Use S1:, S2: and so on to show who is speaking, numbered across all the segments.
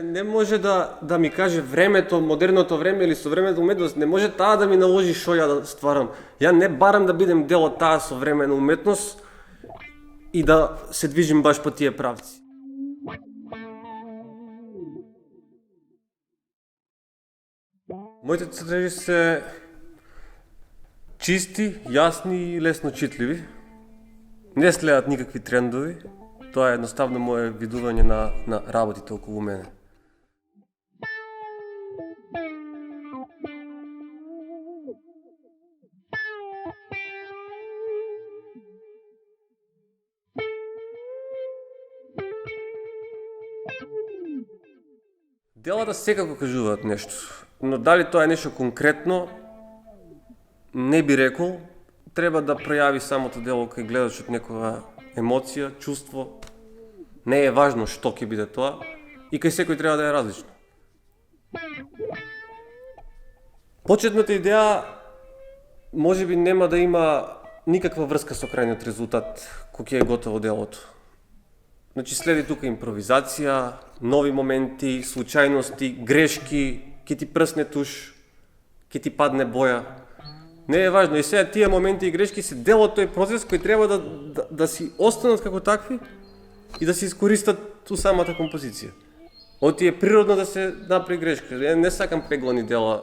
S1: Не може да ми каже времето, модерното време или современата уметност, не може таа да ми наложи што ја да стварам. Ја не барам да бидем дел од таа современа уметност и да се движим баш по тие правци. Моите цртежи се чисти, јасни и лесно читливи. Не следат никакви трендови. Тоа е едноставно мое видување на работите околу мене. Делата секако кажуваат нешто, но дали тоа е нешто конкретно, не би рекол. Треба да пројави самото дело кај гледачот некоја емоција, чувство. Не е важно што ќе биде тоа и кај секој треба да е различно. Почетната идеја можеби нема да има никаква врска со крајниот резултат кој ќе е готово делото. Значи следи тука импровизација, нови моменти, случајности, грешки, ќе ти прсне туш, ќе ти падне боја. Не е важно и сега тие моменти и грешки се дел од тој процес кој треба да си останат како такви и да се искористат у самата композиција. Оти е природно да се направи грешка. Не сакам пеглани дела.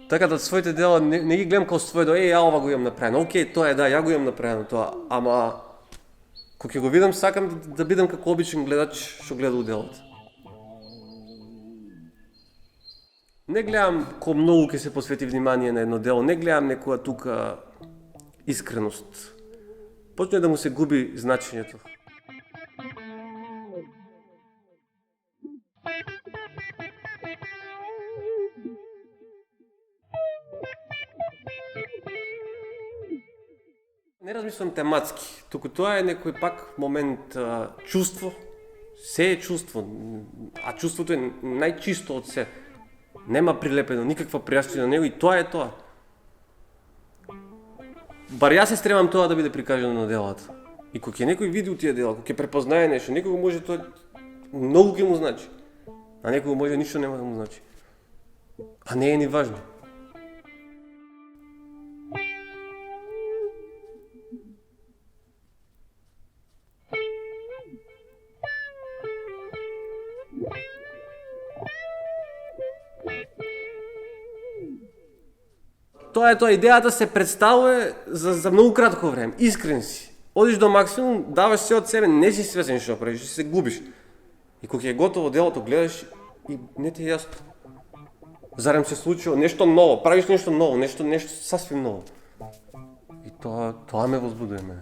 S1: Така да своите дела не ги гледам како своје, ја ова го имам направено. Океј, тоа е да, ја го имам направено тоа, ама кога ќе го видам сакам да бидам како обичен гледач што гледа у делото. Не гледам ко многу ќе се посвети внимание на едно дело, не гледам некоја тука искреност. Почне да му се губи значењето. Не размислам тематски, туку тоа е некој пак момент чувство. Се е чувство, а чувството е најчисто од се. Нема прилепено, никаква пријашчина на него и тоа е тоа. Бар јас се стремам тоа да биде прикажано на делата. И кога ќе некој види у тие дела, кога ќе препознае нешто, некој може тоа многу ќе му значи, а некој може ништо нема да му значи. А не е ни важно. Тоа е тоа, идејата се представува за многу кратко време, искрен си. Одиш до максимум, даваш се од себе, не си свесен што правиш, се губиш. И кога ќе е готово делото, гледаш и не ти е јасно. Зарем се случило нешто ново, правиш нешто ново, нешто сасвим ново. И тоа ме возбудува мене.